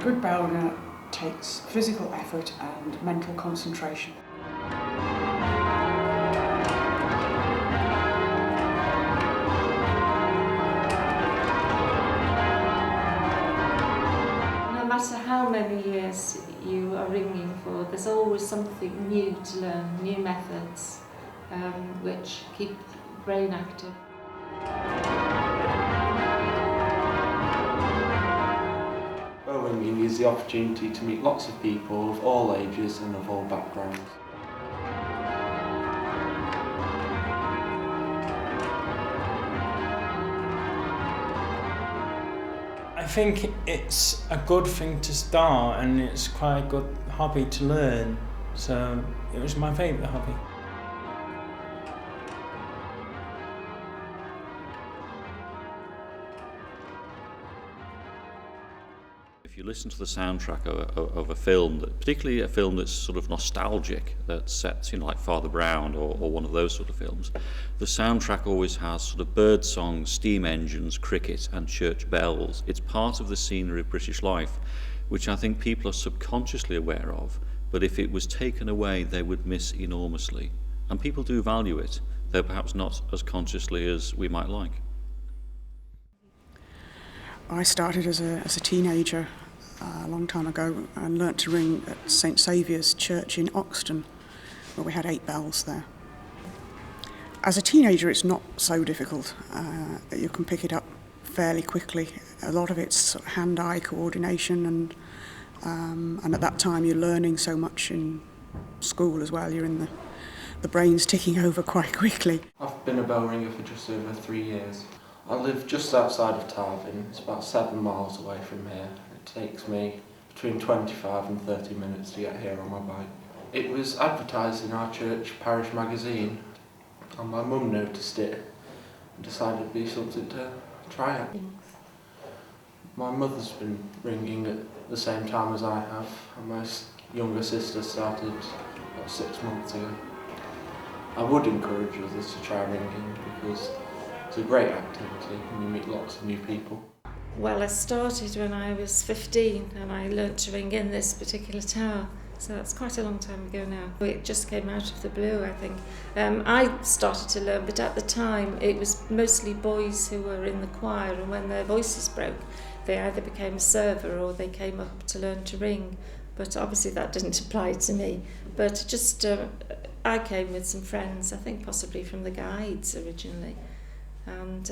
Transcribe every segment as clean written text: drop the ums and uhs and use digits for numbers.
good bell ringer takes physical effort and mental concentration. No matter how many years you are ringing for, there's always something new to learn, new methods, which keep the brain active. Bell ringing is the opportunity to meet lots of people of all ages and of all backgrounds. I think it's a good thing to start, and it's quite a good hobby to learn, so it was my favourite hobby. If you listen to the soundtrack of a film, particularly a film that's sort of nostalgic, that's set, like Father Brown or one of those sort of films, the soundtrack always has sort of bird songs, steam engines, cricket and church bells. It's part of the scenery of British life, which I think people are subconsciously aware of, but if it was taken away, they would miss enormously. And people do value it, though perhaps not as consciously as we might like. I started as a teenager a long time ago and learnt to ring at St Saviour's Church in Oxton, where we had 8 bells there. As a teenager, it's not so difficult. You can pick it up fairly quickly. A lot of it's sort of hand-eye coordination, and at that time you're learning so much in school as well. You're in the brain's ticking over quite quickly. I've been a bell ringer for just over 3 years. I live just outside of Tarvin. It's about 7 miles away from here. It takes me between 25 and 30 minutes to get here on my bike. It was advertised in our church parish magazine, and my mum noticed it and decided it'd be something to try out. My mother's been ringing at the same time as I have, and my younger sister started about 6 months ago. I would encourage others to try ringing because it's a great activity and you meet lots of new people. Well, I started when I was 15 and I learnt to ring in this particular tower. So that's quite a long time ago now. It just came out of the blue, I think. I started to learn, but at the time it was mostly boys who were in the choir, and when their voices broke, they either became a server or they came up to learn to ring. But obviously that didn't apply to me. But just I came with some friends, I think possibly from the guides originally. And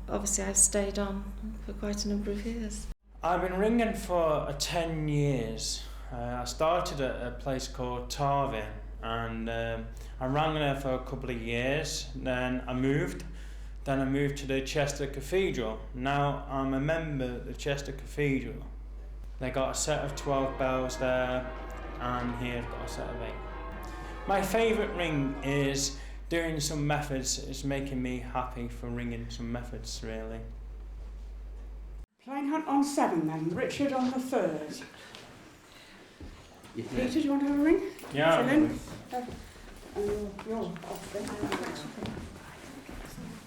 obviously I've stayed on for quite a number of years. I've been ringing for 10 years. I started at a place called Tarvin, and I rang there for a couple of years. Then I moved to the Chester Cathedral. Now I'm a member of the Chester Cathedral. They got a set of 12 bells there, and here's got a set of 8. My favourite ring is doing some methods. It's making me happy for ringing some methods, really. Playing Hunt on 7 then, Richard on the 3rd. Peter, do you want to have a ring? Yeah. And you're off then.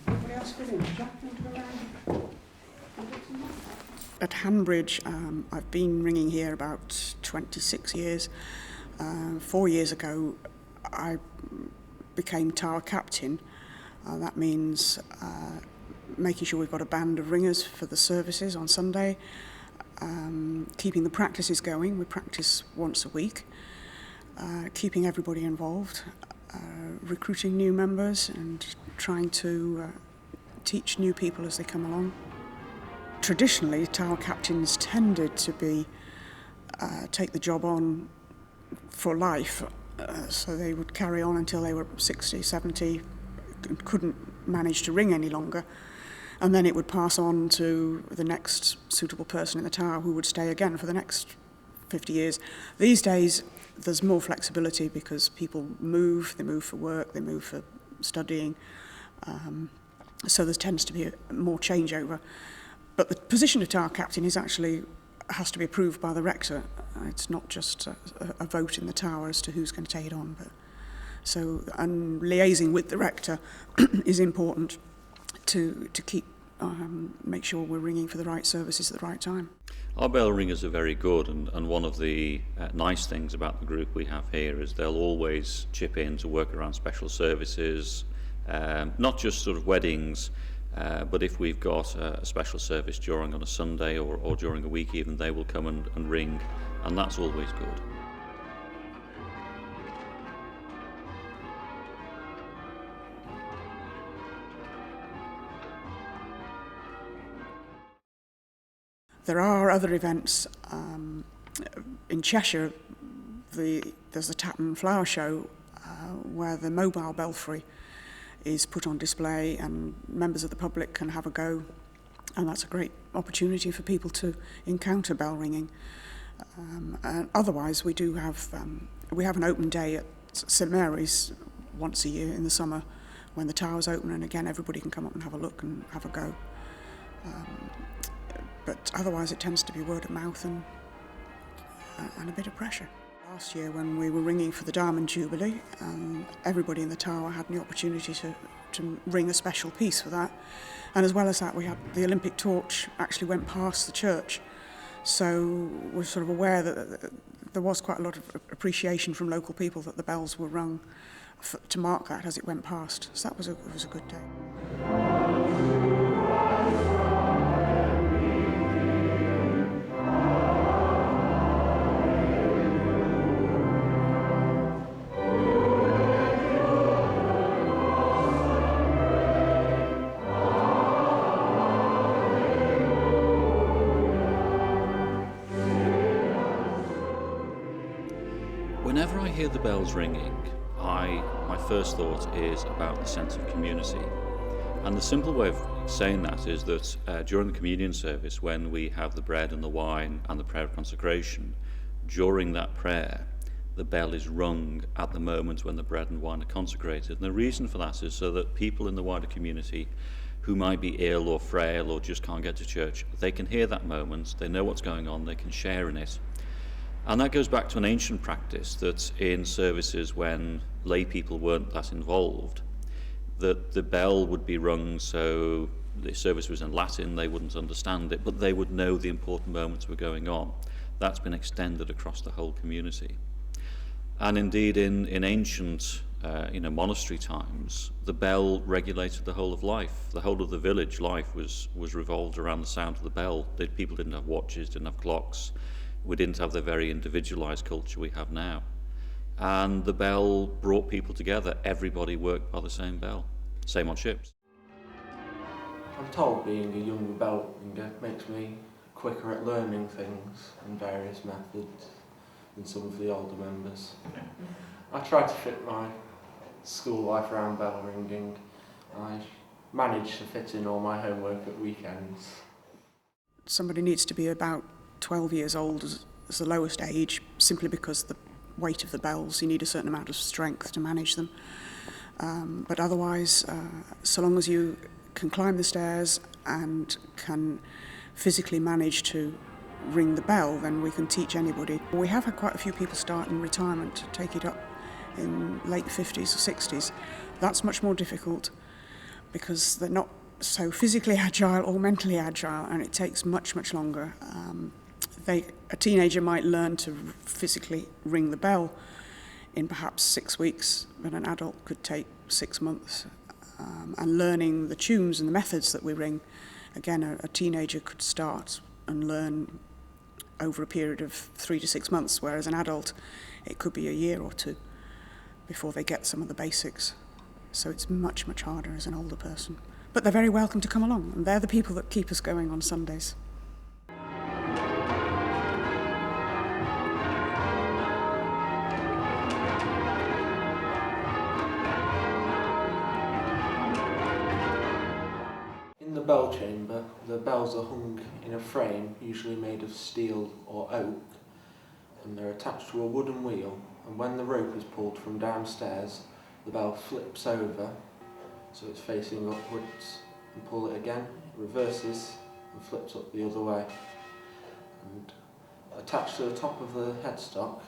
Anybody else fit in? Jack, want to go around? At Handbridge, I've been ringing here about 26 years. 4 years ago, I became tower captain. That means making sure we've got a band of ringers for the services on Sunday, keeping the practices going. We practice once a week, keeping everybody involved, recruiting new members and trying to teach new people as they come along. Traditionally, tower captains tended to be take the job on for life, so they would carry on until they were 60, 70, and couldn't manage to ring any longer. And then it would pass on to the next suitable person in the tower who would stay again for the next 50 years. These days, there's more flexibility because people move. They move for work, they move for studying. So there tends to be more changeover. But the position of tower captain has to be approved by the rector. It's not just a vote in the tower as to who's going to take it on. And liaising with the rector is important to keep make sure we're ringing for the right services at the right time. Our bell ringers are very good, and one of the nice things about the group we have here is they'll always chip in to work around special services, not just sort of weddings, but if we've got a special service during on a Sunday or during a week even, they will come and ring, and that's always good. There are other events in Cheshire. There's a Tatton Flower Show where the mobile belfry is put on display and members of the public can have a go, and that's a great opportunity for people to encounter bell ringing. And otherwise, we have an open day at St Mary's once a year in the summer when the tower's open, and again everybody can come up and have a look and have a go. But otherwise it tends to be word of mouth and a bit of pressure. Last year when we were ringing for the Diamond Jubilee, everybody in the tower had the opportunity to ring a special piece for that. And as well as that, we had the Olympic torch actually went past the church. So we're sort of aware that there was quite a lot of appreciation from local people that the bells were rung to mark that as it went past. So that was a good day. Whenever I hear the bells ringing, my first thought is about the sense of community. And the simple way of saying that is that during the communion service, when we have the bread and the wine and the prayer of consecration, during that prayer, the bell is rung at the moment when the bread and wine are consecrated. And the reason for that is so that people in the wider community who might be ill or frail or just can't get to church, they can hear that moment, they know what's going on, they can share in it. And that goes back to an ancient practice that in services when lay people weren't that involved, that the bell would be rung so the service was in Latin, they wouldn't understand it, but they would know the important moments were going on. That's been extended across the whole community. And indeed in ancient monastery times, the bell regulated the whole of life. The whole of the village life was revolved around the sound of the bell. People didn't have watches, didn't have clocks. We didn't have the very individualised culture we have now. And the bell brought people together. Everybody worked by the same bell. Same on ships. I'm told being a younger bell ringer makes me quicker at learning things and various methods than some of the older members. I try to fit my school life around bell ringing. I manage to fit in all my homework at weekends. Somebody needs to be about 12 years old as the lowest age, simply because the weight of the bells, you need a certain amount of strength to manage them. But otherwise, so long as you can climb the stairs and can physically manage to ring the bell, then we can teach anybody. We have had quite a few people start in retirement to take it up in late 50s or 60s. That's much more difficult because they're not so physically agile or mentally agile, and it takes much, much longer. A teenager might learn to physically ring the bell in perhaps 6 weeks, but an adult could take 6 months. And learning the tunes and the methods that we ring, again, a teenager could start and learn over a period of 3 to 6 months, whereas an adult, it could be a year or two before they get some of the basics. So it's much, much harder as an older person. But they're very welcome to come along, and they're the people that keep us going on Sundays. In the bell chamber, the bells are hung in a frame, usually made of steel or oak, and they're attached to a wooden wheel, and when the rope is pulled from downstairs, the bell flips over, so it's facing upwards, and pull it again, it reverses and flips up the other way. And attached to the top of the headstock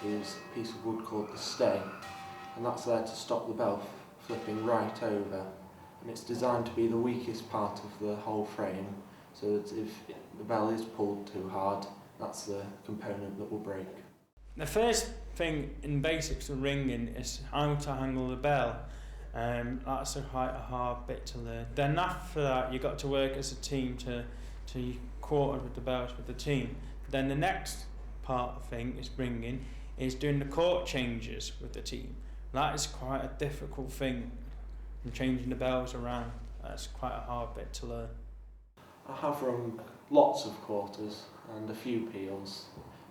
is a piece of wood called the stay, and that's there to stop the bell flipping right over. And it's designed to be the weakest part of the whole frame so that if the bell is pulled too hard, that's the component that will break. The first thing in basics of ringing is how to handle the bell. That's quite a hard bit to learn. Then after that, you've got to work as a team to quarter with the bells with the team. Then the next part of thing is ringing, is doing the chord changes with the team. That is quite a difficult thing, and changing the bells around. That's quite a hard bit to learn. I have rung lots of quarters and a few peals.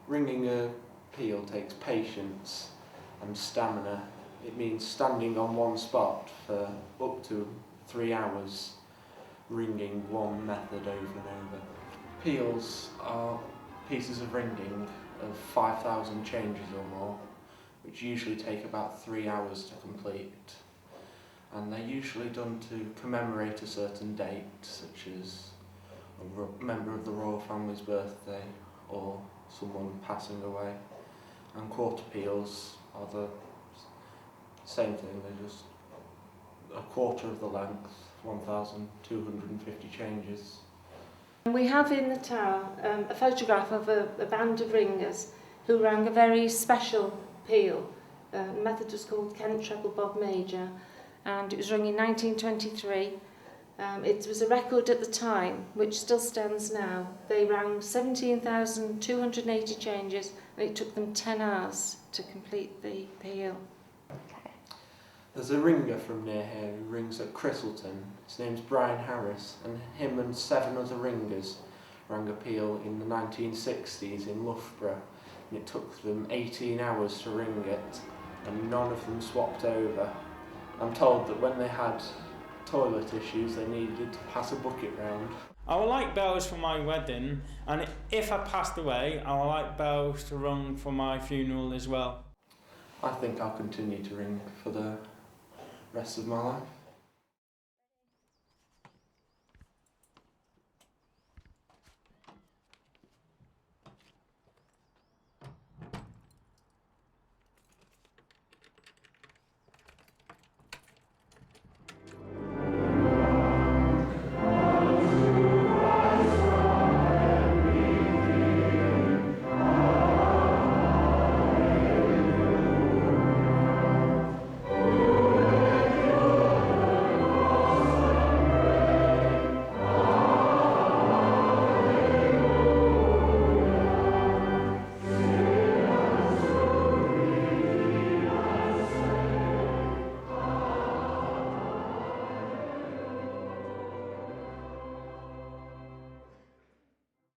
Ringing a peal takes patience and stamina. It means standing on one spot for up to 3 hours, ringing one method over and over. Peals are pieces of ringing of 5,000 changes or more, which usually take about 3 hours to complete. And they're usually done to commemorate a certain date, such as a member of the royal family's birthday or someone passing away. And quarter peals are the same thing, they're just a quarter of the length, 1,250 changes. We have in the tower a photograph of a band of ringers who rang a very special peal. The method was called Kent Treble Bob Major, and it was rung in 1923. It was a record at the time, which still stands now. They rang 17,280 changes, and it took them 10 hours to complete the peal. There's a ringer from near here who rings at Christleton. His name's Brian Harris, and him and 7 other ringers rang a peal in the 1960s in Loughborough, and it took them 18 hours to ring it, and none of them swapped over. I'm told that when they had toilet issues, they needed to pass a bucket round. I would like bells for my wedding, and if I passed away, I would like bells to ring for my funeral as well. I think I'll continue to ring for the rest of my life.